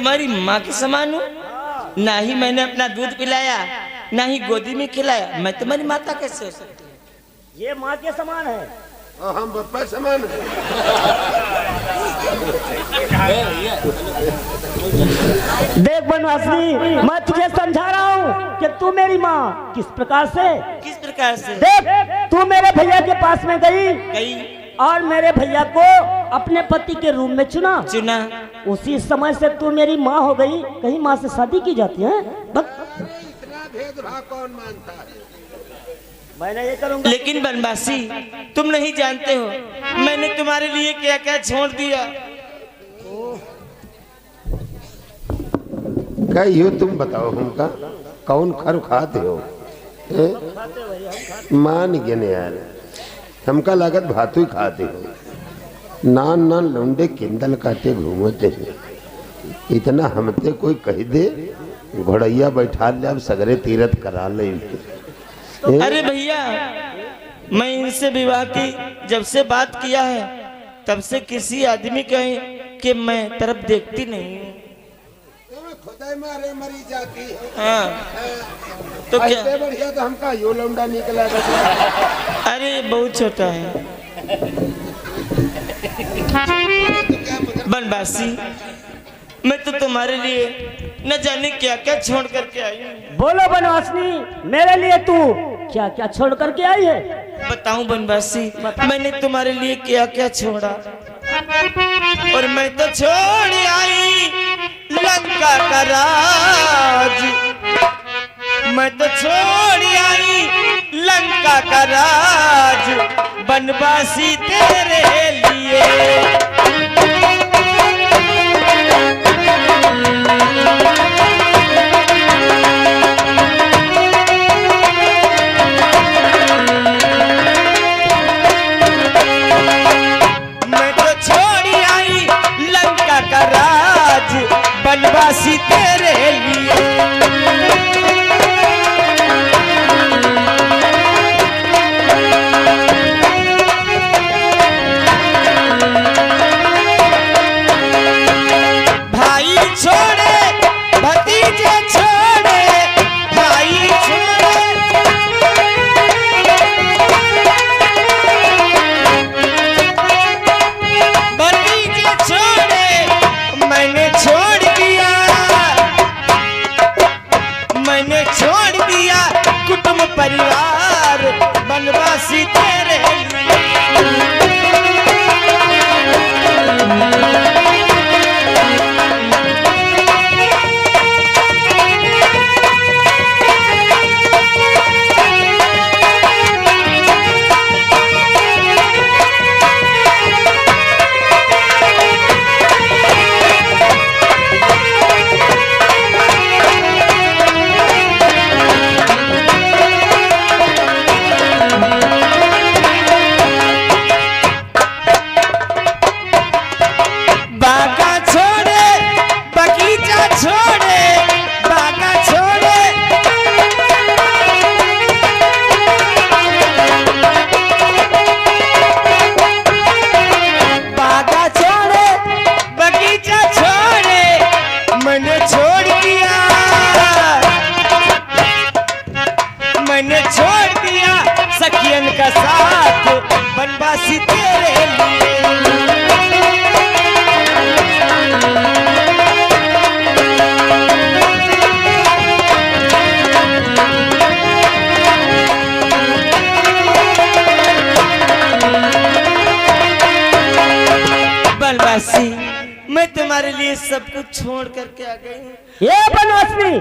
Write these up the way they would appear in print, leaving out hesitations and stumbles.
तुम्हारी माँ के समान हूँ? ना ही मैंने अपना दूध पिलाया, ना ही गोदी में खिलाया, मैं तुम्हारी माता कैसे हो सकती हूँ? ये माँ के समान है और हम पप्पा समान है। देख बनवासी, मैं तुझे समझा रहा हूँ कि तू मेरी माँ किस प्रकार से। किस प्रकार से? देख, तू मेरे भैया के पास में गई और मेरे भैया को अपने पति के रूम में चुना। उसी समय से तू मेरी माँ हो गई। कहीं माँ से शादी की जाती है? इतना भेदभाव कौन मानता है? मैं नहीं करूँगा। लेकिन बनवासी, तुम नहीं जानते हो मैंने तुम्हारे लिए क्या क्या छोड़ दिया। कहियो तुम बताओ हमका कौन खर खाते हो? मान गिने यार, हमका लागत भातु ही खाते हो। नान नान लौंडे किंदल काटे घूमते हैं। इतना हमते कोई कह दे घोड़ैया बैठा ले, अब सगरे तीरथ करा ले। अरे भैया, मैं इनसे विवाह की जब से बात किया है तब से किसी आदमी कहे कि मैं तरफ देखती नहीं हूँ। खुदाई मारे मरी जाती है। हाँ तो क्या बढ़िया तो हमका यो लौंडा निकला। अरे बहुत छोटा है। बनवासी, मैं तो तुम्हारे लिए न जाने क्या क्या छोड़ करके आई हूँ। बोलो बनवासनी, मेरे लिए तू क्या क्या छोड़ करके आई है? बताऊं बनवासी, मैंने तुम्हारे लिए क्या क्या छोड़ा। और मैं तो छोड़ आई लंका का राज, मैं तो छोड़ आई लंका का राज, बनवासी तेरे लिए। बनवासी तेरे लिए। भाई छोड़े भतीजे छोड़े, भाई छोड़े भतीजे छोड़े, मैंने छोड़ दिया कुटुंब परिवार, बनवासी तेरे लिए। मैंने छोड़ दिया सखियन का साथ, बनवासी तेरे लिए। बनवासी, मैं तुम्हारे लिए सब कुछ छोड़ करके आ गई हूँ। ये बनवासी,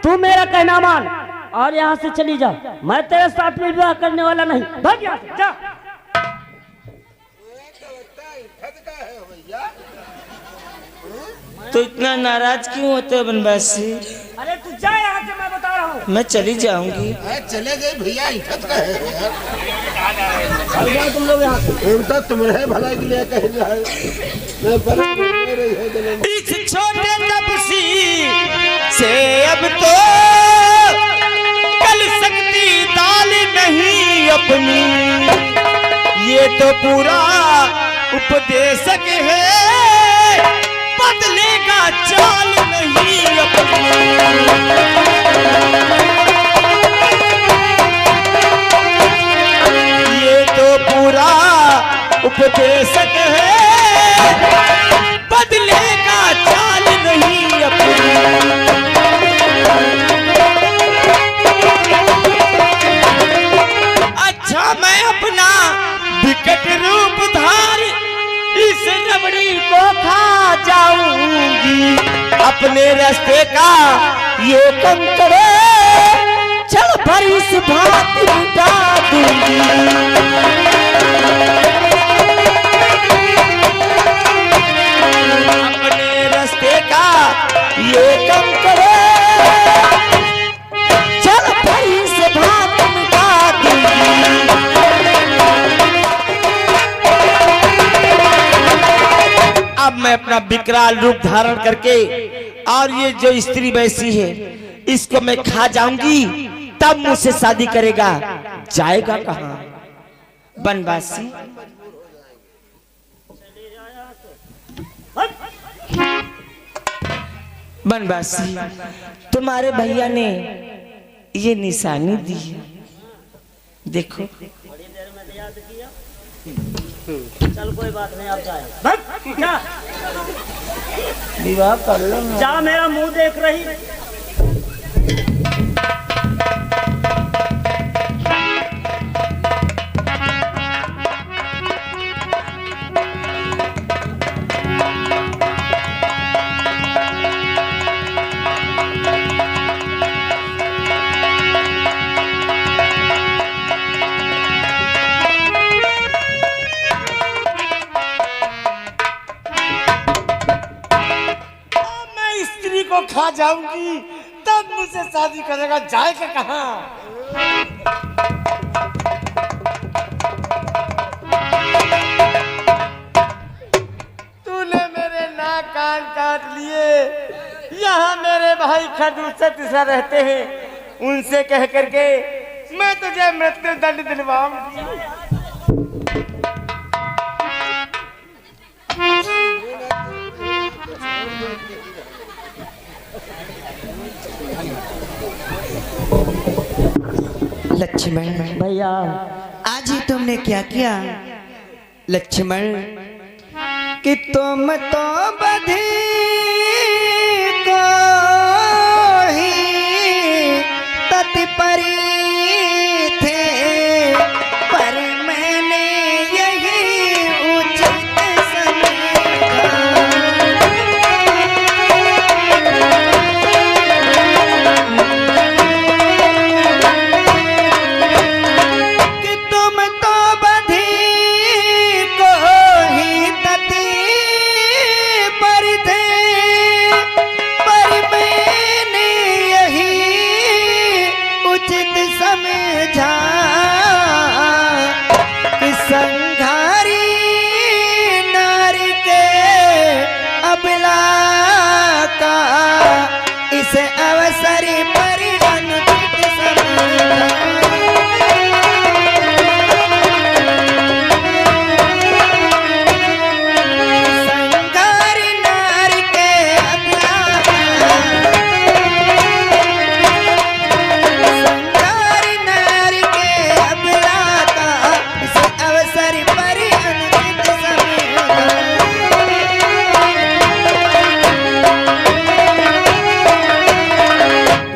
तू मेरा कहना मान और यहाँ से चली जा। मैं तेरे साथ में विवाह करने वाला नहीं। भाग यहाँ से, जा। तो इतना नाराज क्यों होते हो बनवासी? अरे तू जा यहाँ से, मैं बता रहा हूँ। मैं चली जाऊंगी। चले गए भैया, तुम लोग यहाँ से। तुम्हारे भलाई के लिए कह रहा है। इस छोटे तपसी से अब तो कल सकती दाल नहीं अपनी, ये तो पूरा उपदेशक है, बदलेगा चाल नहीं। अपने रास्ते का ये कंकड़े चल भर इस भांति मिटा दूंगी। अपने रास्ते का ये कंकड़े चल भर इस भांति मिटा दूंगी। अब मैं अपना विकराल रूप धारण करके और ये जो स्त्री वैसी है इसको मैं खा जाऊंगी, तब मुझसे शादी करेगा। जाएगा कहां बनवासी? बनवासी, तुम्हारे भैया ने ये निशानी दी है, देखो। चल कोई बात नहीं, आप जाए क्या विवाह कर लो ना। जा, मेरा मुंह देख रही। को खा जाऊंगी तब मुझसे शादी करेगा। जाएगा कहां? तूने मेरे नाक कान काट लिए। यहाँ मेरे भाई खडूसा तीसरा रहते हैं, उनसे कह करके मैं तुझे मृत्यु दंड दिलवाऊंगी। लक्ष्मण भैया, आज ही तुमने क्या किया? लक्ष्मण कि तुम तो बधी को ही तत्परी थे, पर मैंने यही उचित समझा। इस अवसर पर अनुचित समझा। संगार नार के अबला, संगार नार के अबला का इस अवसर पर अनुचित समझा।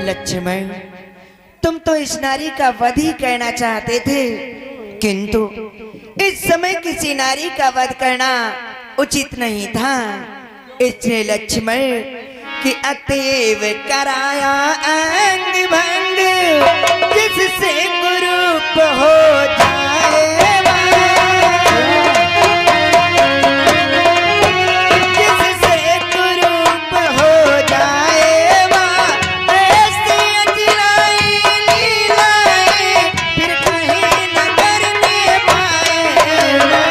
लक्ष्मण, तुम तो इस नारी का वध ही करना चाहते थे, किंतु इस समय किसी नारी का वध करना उचित नहीं था। इसलिए लक्ष्मण कि अतएव कराया अंग भंग, जिससे कुरूप हो जाएगा, जिससे कुरूप हो जाएगा। ऐसी अजलाई लीलाएं फिर कहीं न करने पाएगा।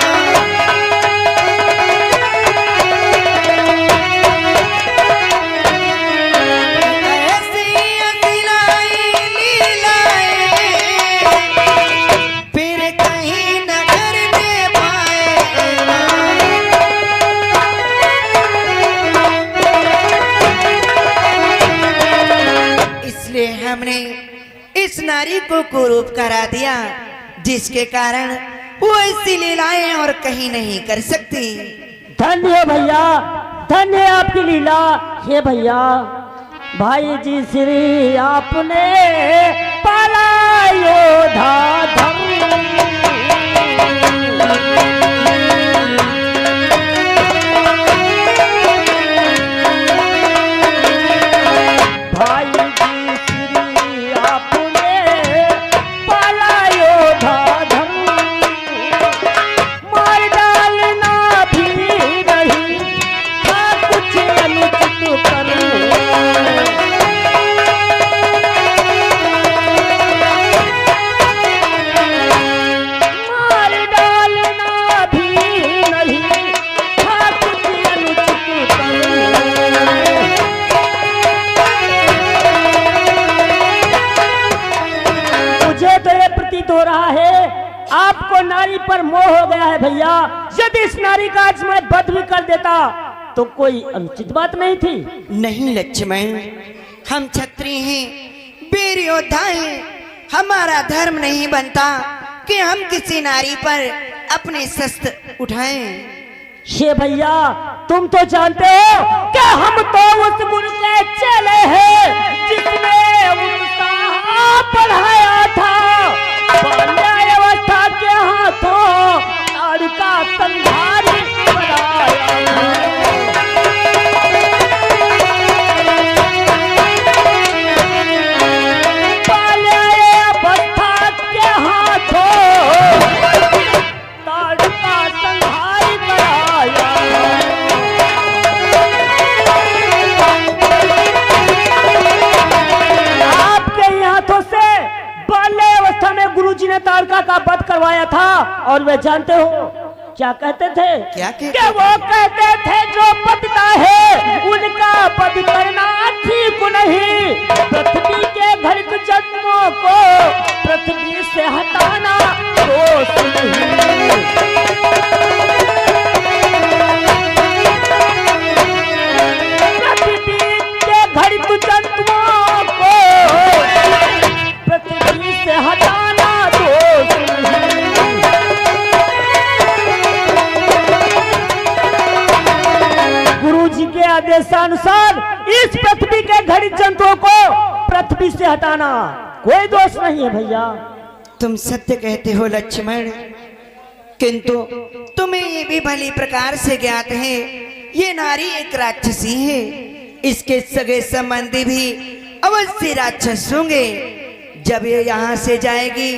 ऐसी अजलाई लीलाएं फिर कहीं न करने पाएगा। इसलिए हमने इस नारी को कुरूप करा दिया, जिसके कारण वो ऐसी लीलाएं और कहीं नहीं कर सकती। धन्य भैया, धन्य आपकी लीला। हे भैया, भाई जी श्री आपने पाला योधा धम। पर मोह हो गया है भैया। यदि इस नारी का आज मैं वध भी कर देता तो कोई अनुचित बात नहीं थी। नहीं लक्ष्मण, हम क्षत्रिय हैं, वीर योद्धा हैं, हमारा धर्म नहीं बनता कि हम किसी नारी पर अपने शस्त्र उठाएं। ये भैया तुम तो जानते हो कि हम तो उस गुरु के चेले हैं जिसने उत्साह बढ़ाया था। बाल्यावस्था के हाथों नारी का संहारी बनाया। गुरुजी ने ताड़का का वध करवाया था और वे जानते हो क्या कहते थे? क्या कहते? कि वो कहते थे जो पतिता है उनका वध करना ठीक नहीं, पृथ्वी के घृत जन्मों को पृथ्वी से हटाना दोष नहीं। पृथ्वी के घृत जन्मों को पृथ्वी से हटाना गुरुजी के आदेशानुसार इस पृथ्वी के घड़ित जंतुओं को पृथ्वी से हटाना कोई दोष नहीं है भैया। तुम सत्य कहते हो लक्ष्मण, किंतु तुम्हें ये भी भली प्रकार से ज्ञात है ये नारी एक राक्षसी है, इसके सगे संबंधी भी अवश्य राक्षस होंगे। जब ये यहाँ से जाएगी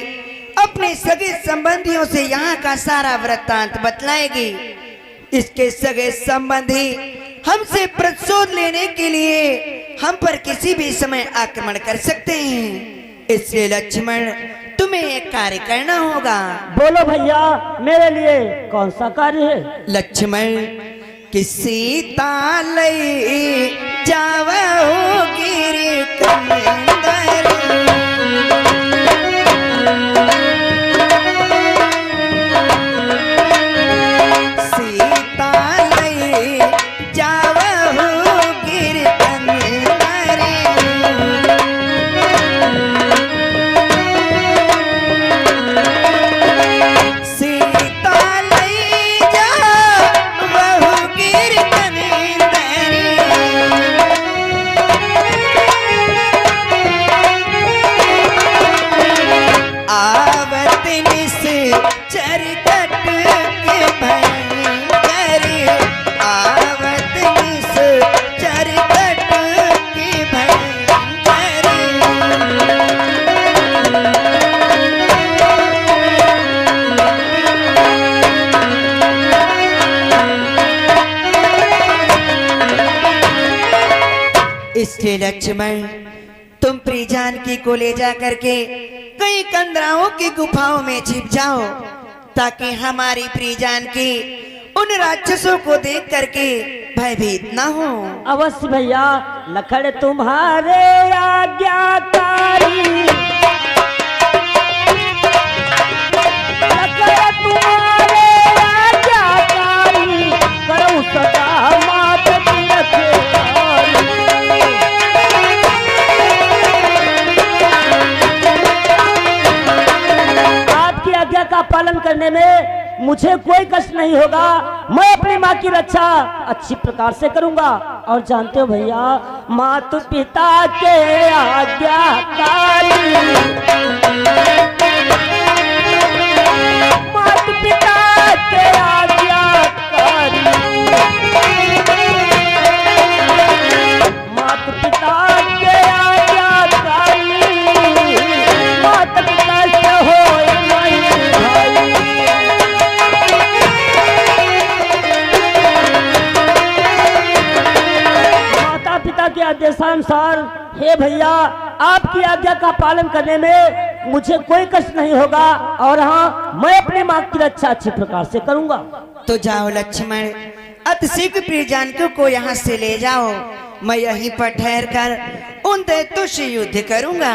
अपने सगे संबंधियों से यहाँ का सारा वृत्तांत बतलाएगी। इसके सगे संबंधी हमसे प्रतिशोध लेने के लिए हम पर किसी भी समय आक्रमण कर सकते हैं, इसलिए लक्ष्मण तुम्हें एक कार्य करना होगा। बोलो भैया, मेरे लिए कौन सा कार्य है? लक्ष्मण, कि सीता लई जावो गिर कंदर, इसलिए लक्ष्मण तुम प्रिय जानकी को ले जा करके कई कंदराओं की गुफाओं में छिप जाओ, ताकि हमारी प्रिय जानकी उन राक्षसों को देख करके भयभीत न हो। अवश्य भैया, लखड़ तुम्हारे आज्ञाकारी, लखड़ तुम्हारे आज्ञाकारी, करो सदा मात आपकी आज्ञा का पालन करने में मुझे कोई कष्ट नहीं होगा। मैं अपनी माँ की रक्षा अच्छी प्रकार से करूंगा। और जानते हो भैया, माता पिता के आज्ञाकारी, माता पिता के आज्ञाकारी, माता पिता के आज्ञाकारी, माता पिता से हो के आदेशानुसार। हे भैया, आपकी आज्ञा का पालन करने में मुझे कोई कष्ट नहीं होगा। और हाँ, मैं अपनी माँ की रक्षा अच्छी प्रकार से करूंगा। तो जाओ लक्ष्मण, अति शीघ्र प्रिय जानकी को यहाँ से ले जाओ। मैं यहीं पर ठहर कर उन दैत्यों से युद्ध करूंगा।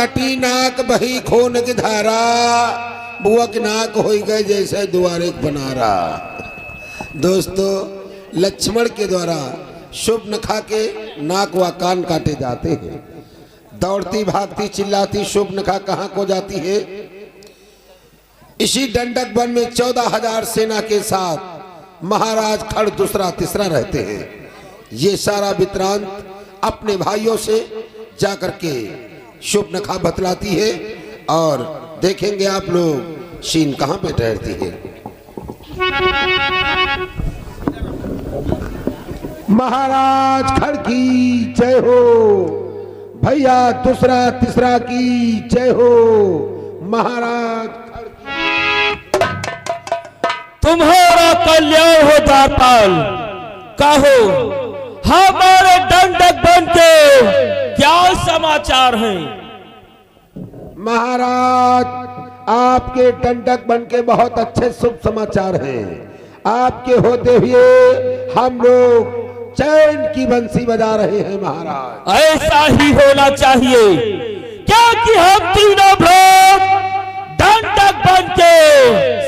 कटी नाक बही खून की धारा, बुआ की नाक हो गए जैसे दुआरे बनारा। दोस्तों, लक्ष्मण के द्वारा शुभ नखा के नाक व कान काटे जाते हैं। दौड़ती भागती चिल्लाती शुभ नखा कहाँ को जाती है? इसी डंडक वन में 14,000 सेना के साथ महाराज खड़ दूसरा तीसरा रहते हैं। ये सारा वृत्तांत अपने भाइयों से जाकर के शुभ नखा बतलाती है और देखेंगे आप लोग सीन कहाँ पे ठहरती है। महाराज खड़ की जय हो, भैया दूसरा तीसरा की जय हो। महाराज खड़ की। तुम्हारा कल्याण हो द्वारपाल। कहो हमारे डंडक बन के क्या समाचार हैं? महाराज, आपके डंडक बन के बहुत अच्छे शुभ समाचार हैं। आपके होते हुए हम लोग चैन की बंसी बजा रहे हैं महाराज। ऐसा ही होना चाहिए, क्योंकि हम तीनों लोग डंडक बन के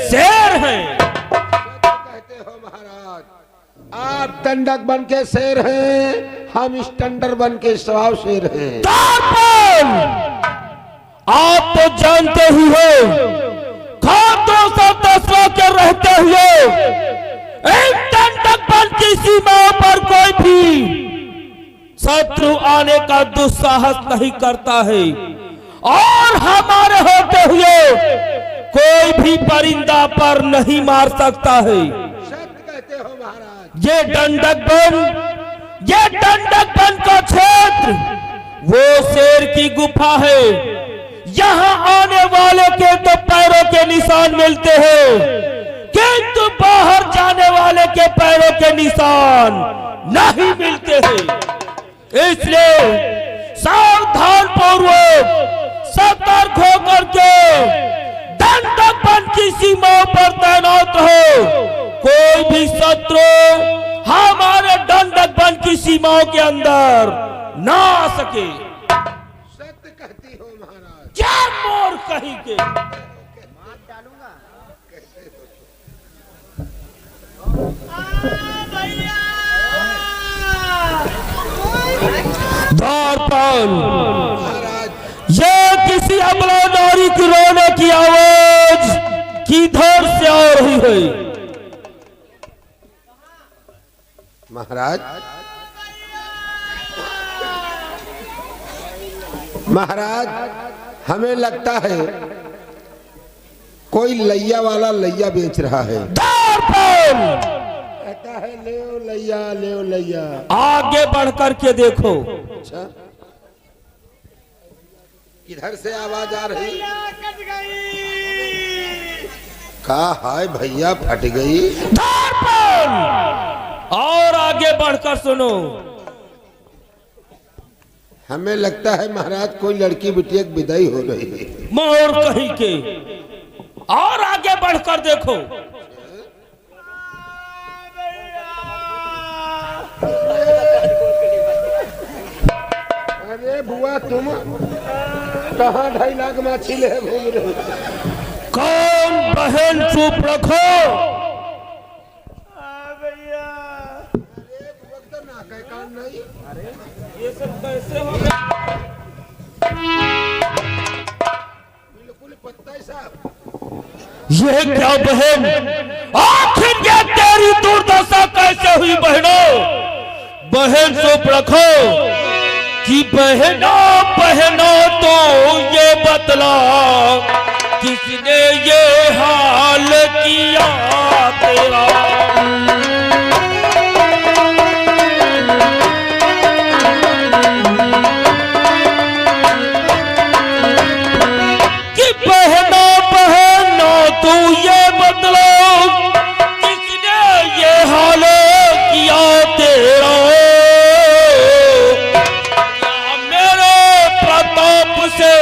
शेर हैं। कहते हो महाराज, आप डंडक बन के शेर हैं, हम इस टंडर बन के स्वभाव शेर हैं। आप तो जानते ही हो, खातों से दसों के रहते हुए एक डंडक बन की सीमाओं पर कोई भी शत्रु आने का दुस्साहस नहीं करता है, और हमारे होते हुए कोई भी परिंदा पर नहीं मार सकता है। सत्य कहते हो महाराज। ये डंडक बन का क्षेत्र वो शेर की गुफा है। यहाँ आने वाले के तो पैरों के निशान मिलते हैं, किंतु बाहर जाने वाले के पैरों के निशान नहीं मिलते हैं। इसलिए सावधान पूर्वक सतर्क होकर के डंडक बन की सीमाओं पर तैनात हो। कोई भी शत्रु हमारे डंडक बन की सीमाओं के अंदर ना आ सके। सत्य कहती हो महाराज। क्या मोर कहीं के द्वारपाल, ये किसी अबला नारी की रोने की आवाज किधर से आ रही है? महाराज, महाराज, हमें लगता है कोई लैया वाला लैया बेच रहा है। कहता है ले लैया, ले लैया। आगे बढ़ कर के देखो। अच्छा, किधर से आवाज आ रही? कहा हाय भैया फट गई। और आगे बढ़कर सुनो। हमें लगता है महाराज कोई लड़की बिटिया की विदाई हो रही है। मोर कहीं के। और आगे बढ़कर देखो। अरे बुआ, तुम कहाँ 2.5 लाख माछी ले घूम रहे हो? कौन बहन चुप रखो। ये सब कैसे हो गया? बिल्कुल पत्ता ही साहब। ये क्या बहन, आखिर ये तेरी दुर्दशा कैसे हुई बहनों? बहन चुप रखो कि बहनों तो ये बतला किसने ये हाल किया तेरा? कि बहनों तू ये बतला किसने ये हाल किया तेरा? क्या मेरे प्रताप से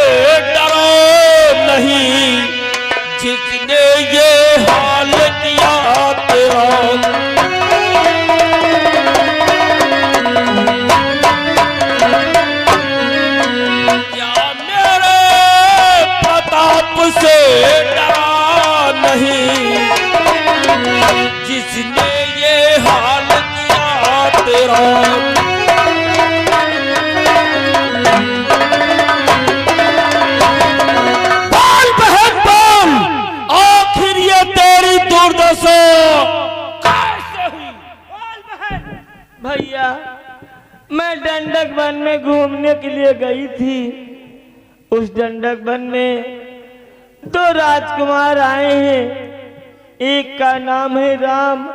डरो नहीं जिसने ये हाल किसने ये हाल किया तेरा। बोल बहन बोल, आखिर ये तेरी दुर्दशा कैसे हुई? बोल बहन। भैया, मैं डंडक वन में घूमने के लिए गई थी। उस डंडक वन में 2 राजकुमार आए हैं। एक का नाम है राम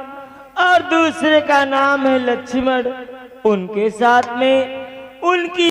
और दूसरे का नाम है लक्ष्मण। उनके साथ में उनकी